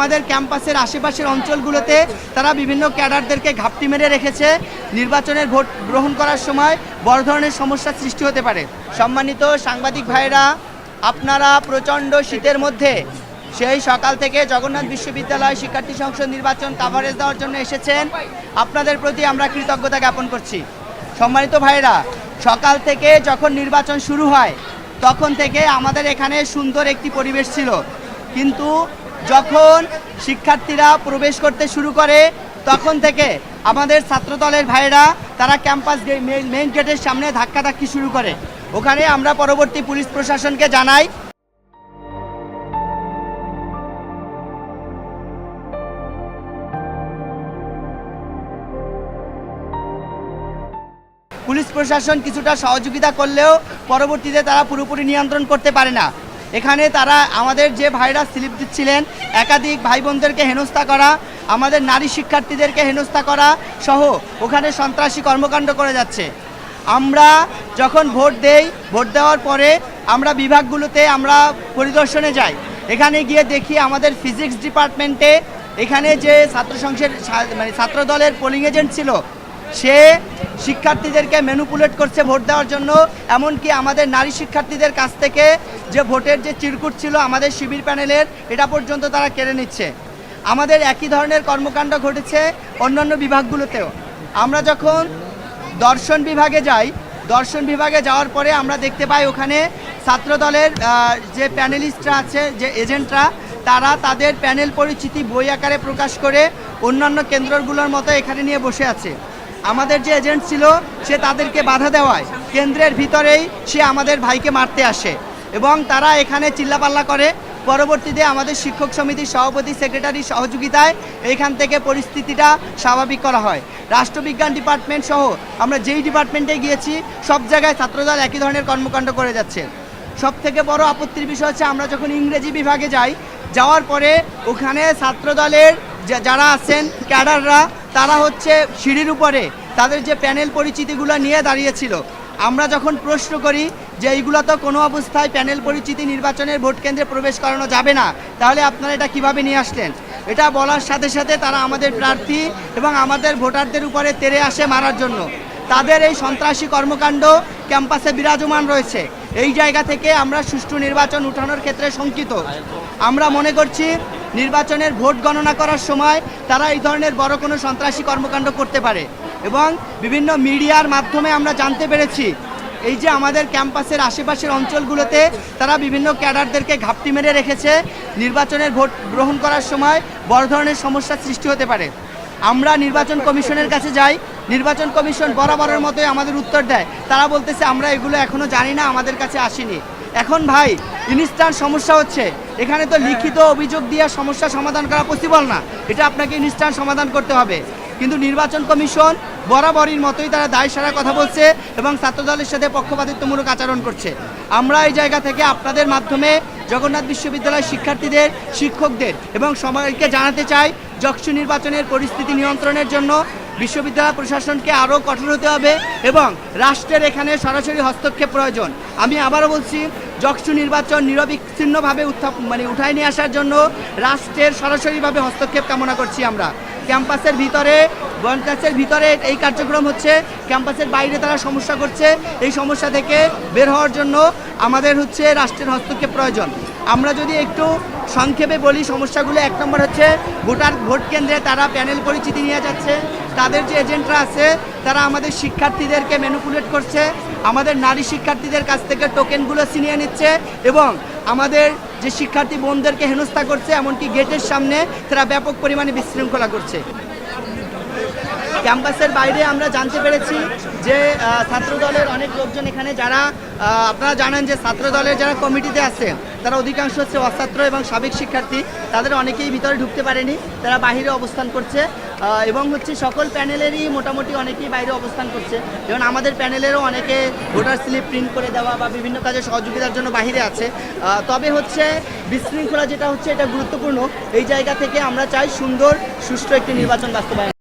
আমাদের ক্যাম্পাসের আশেপাশের অঞ্চলগুলোতে তারা বিভিন্ন ক্যাডারদেরকে ঘাপটি মেরে রেখেছে। নির্বাচনের ভোট গ্রহণ করার সময় বড় ধরনের সমস্যার সৃষ্টি হতে পারে। সম্মানিত সাংবাদিক ভাইরা, আপনারা প্রচণ্ড শীতের মধ্যে সেই সকাল থেকে জগন্নাথ বিশ্ববিদ্যালয় শিক্ষার্থী সংসদ নির্বাচন কাভারেজ দেওয়ার জন্য এসেছেন। আপনাদের প্রতি আমরা কৃতজ্ঞতা জ্ঞাপন করছি। সম্মানিত ভাইরা, সকাল থেকে যখন নির্বাচন শুরু হয় তখন থেকে আমাদের এখানে সুন্দর একটি পরিবেশ ছিল, কিন্তু যখন শিক্ষার্থীরা প্রবেশ করতে শুরু করে তখন থেকে আমাদের ছাত্রদলের ভাইরা তারা ক্যাম্পাস মেইন গেটের সামনে ধাক্কাধাক্কি শুরু করে। ওখানে আমরা পরবর্তী পুলিশ প্রশাসনকে জানাই। পুলিশ প্রশাসন কিছুটা সহযোগিতা করলেও পরবর্তীতে তারা পুরোপুরি নিয়ন্ত্রণ করতে পারে না। এখানে তারা আমাদের যে ভাইরা স্লিপ দিচ্ছিলেন, একাধিক ভাই বোনদেরকে হেনস্থা করা, আমাদের নারী শিক্ষার্থীদেরকে হেনস্থা করা সহ ওখানে সন্ত্রাসী কর্মকাণ্ড করে যাচ্ছে। আমরা যখন ভোট দেই, ভোট দেওয়ার পরে আমরা বিভাগগুলোতে আমরা পরিদর্শনে যাই। এখানে গিয়ে দেখি আমাদের ফিজিক্স ডিপার্টমেন্টে এখানে যে ছাত্র দলের পোলিং এজেন্ট ছিল, সে শিক্ষার্থীদেরকে ম্যানিপুলেট করছে ভোট দেওয়ার জন্য। এমনকি আমাদের নারী শিক্ষার্থীদের কাছ থেকে যে ভোটের যে চিরকুট ছিল আমাদের শিবির প্যানেলের, এটা পর্যন্ত তারা কেড়ে নিচ্ছে। আমাদের একই ধরনের কর্মকাণ্ড ঘটেছে অন্যান্য বিভাগগুলোতেও। আমরা যখন দর্শন বিভাগে যাই, দর্শন বিভাগে যাওয়ার পরে আমরা দেখতে পাই ওখানে ছাত্রদলের যে প্যানেলিস্টরা আছে, যে এজেন্টরা, তারা তাদের প্যানেল পরিচিতি বই আকারে প্রকাশ করে অন্যান্য কেন্দ্রগুলোর মতো এখানে নিয়ে বসে আছে। আমাদের যে এজেন্ট ছিল সে তাদেরকে বাধা দেওয়ায় কেন্দ্রের ভিতরেই সে আমাদের ভাইকে মারতে আসে এবং তারা এখানে চিল্লাপাল্লা করে। পরবর্তীতে আমাদের শিক্ষক সমিতির সভাপতি সেক্রেটারির সহযোগিতায় এখান থেকে পরিস্থিতিটা স্বাভাবিক করা হয়। রাষ্ট্রবিজ্ঞান ডিপার্টমেন্ট সহ আমরা যেই ডিপার্টমেন্টে গিয়েছি সব জায়গায় ছাত্রদল একই ধরনের কর্মকাণ্ড করে যাচ্ছে। সবথেকে বড় আপত্তির বিষয় হচ্ছে আমরা যখন ইংরেজি বিভাগে যাই, যাওয়ার পরে ওখানে ছাত্রদলের যারা আছেন ক্যাডাররা, তারা হচ্ছে সিঁড়ির উপরে তাদের যে প্যানেল পরিচিতিগুলো নিয়ে দাঁড়িয়েছিল। আমরা যখন প্রশ্ন করি যে এইগুলো তো কোনো অবস্থায় প্যানেল পরিচিতি নির্বাচনের ভোট কেন্দ্রে প্রবেশ করানো যাবে না, তাহলে আপনারা এটা কিভাবে নিয়ে আসলেন? এটা বলার সাথে সাথে তারা আমাদের প্রার্থী এবং আমাদের ভোটারদের উপরে তেড়ে আসে মারার জন্য। তাদের এই সন্ত্রাসী কর্মকাণ্ড ক্যাম্পাসে বিরাজমান রয়েছে। এই জায়গা থেকে আমরা সুষ্ঠু নির্বাচন উঠানোর ক্ষেত্রে শঙ্কিত। আমরা মনে করছি নির্বাচনের ভোট গণনা করার সময় তারা এই ধরনের বড় কোনো সন্ত্রাসী কর্মকাণ্ড করতে পারে এবং বিভিন্ন মিডিয়ার মাধ্যমে আমরা জানতে পেরেছি এই যে আমাদের ক্যাম্পাসের আশেপাশের অঞ্চলগুলোতে তারা বিভিন্ন ক্যাডারদেরকে ঘাপটি মেরে রেখেছে। নির্বাচনের ভোট গ্রহণ করার সময় বড় ধরনের সমস্যার সৃষ্টি হতে পারে। আমরা নির্বাচন কমিশনের কাছে যাই, নির্বাচন কমিশন বরাবরের মতোই আমাদের উত্তর দেয়। তারা বলতেছে আমরা এগুলো এখনও জানি না, আমাদের কাছে আসেনি। এখন ভাই, ইনস্ট্যান্ট সমস্যা হচ্ছে, এখানে তো লিখিত অভিযোগ দিয়ে সমস্যা সমাধান করা পসিবল না, এটা আপনাকে ইনস্ট্যান্ট সমাধান করতে হবে। কিন্তু নির্বাচন কমিশন বরাবরের মতোই তারা দায় সারার কথা বলছে এবং ছাত্রদলের সাথে পক্ষপাতিত্বমূলক আচরণ করছে। আমরা এই জায়গা থেকে আপনাদের মাধ্যমে জগন্নাথ বিশ্ববিদ্যালয়ের শিক্ষার্থীদের, শিক্ষকদের এবং সবাইকে জানাতে চাই, যকসু নির্বাচনের পরিস্থিতি নিয়ন্ত্রণের জন্য বিশ্ববিদ্যালয় প্রশাসনকে আরও কঠোর হতে হবে এবং রাষ্ট্রের এখানে সরাসরি হস্তক্ষেপ প্রয়োজন। আমি আবারও বলছি, যকসু নির্বাচন নিরবিচ্ছিন্নভাবে উঠায় নিয়ে আসার জন্য রাষ্ট্রের সরাসরিভাবে হস্তক্ষেপ কামনা করছি। আমরা ক্যাম্পাসের ভিতরে এই কার্যক্রম হচ্ছে, ক্যাম্পাসের বাইরে তারা সমস্যা করছে। এই সমস্যা থেকে বের হওয়ার জন্য আমাদের হচ্ছে রাষ্ট্রের হস্তক্ষেপ প্রয়োজন। আমরা যদি একটু সংক্ষেপে বলি সমস্যাগুলো, 1 নম্বর হচ্ছে ভোট কেন্দ্রে তারা প্যানেল পরিচিতি নিয়ে যাচ্ছে। তাদের যে এজেন্টরা আছে তারা আমাদের শিক্ষার্থীদেরকে ম্যানিপুলেট করছে, আমাদের নারী শিক্ষার্থীদের কাছ থেকে টোকেনগুলো ছিনিয়ে নিচ্ছে এবং আমাদের যে শিক্ষার্থী বোনদেরকে হেনস্থা করছে। এমনকি গেটের সামনে তারা ব্যাপক পরিমাণে বিশৃঙ্খলা করছে। ক্যাম্পাসের বাইরে আমরা জানতে পেরেছি যে ছাত্রদলের অনেক লোকজন এখানে, যারা আপনারা জানেন যে ছাত্রদলের যারা কমিটিতে আছে তারা অধিকাংশ হচ্ছে অছাত্র এবং সাবেক শিক্ষার্থী। তাদের অনেকেই ভিতরে ঢুকতে পারেনি, তারা বাইরে অবস্থান করছে এবং হচ্ছে সকল প্যানেলেরই মোটামুটি অনেকেই বাইরে অবস্থান করছে। যেমন আমাদের প্যানেলেরও অনেকে ভোটার স্লিপ প্রিন্ট করে দেওয়া বা বিভিন্ন কাজে সহযোগিতার জন্য বাইরে আছে। তবে হচ্ছে বিশৃঙ্খলা যেটা হচ্ছে, এটা গুরুত্বপূর্ণ। এই জায়গা থেকে আমরা চাই সুন্দর সুষ্ঠু একটি নির্বাচন বাস্তবায়ন।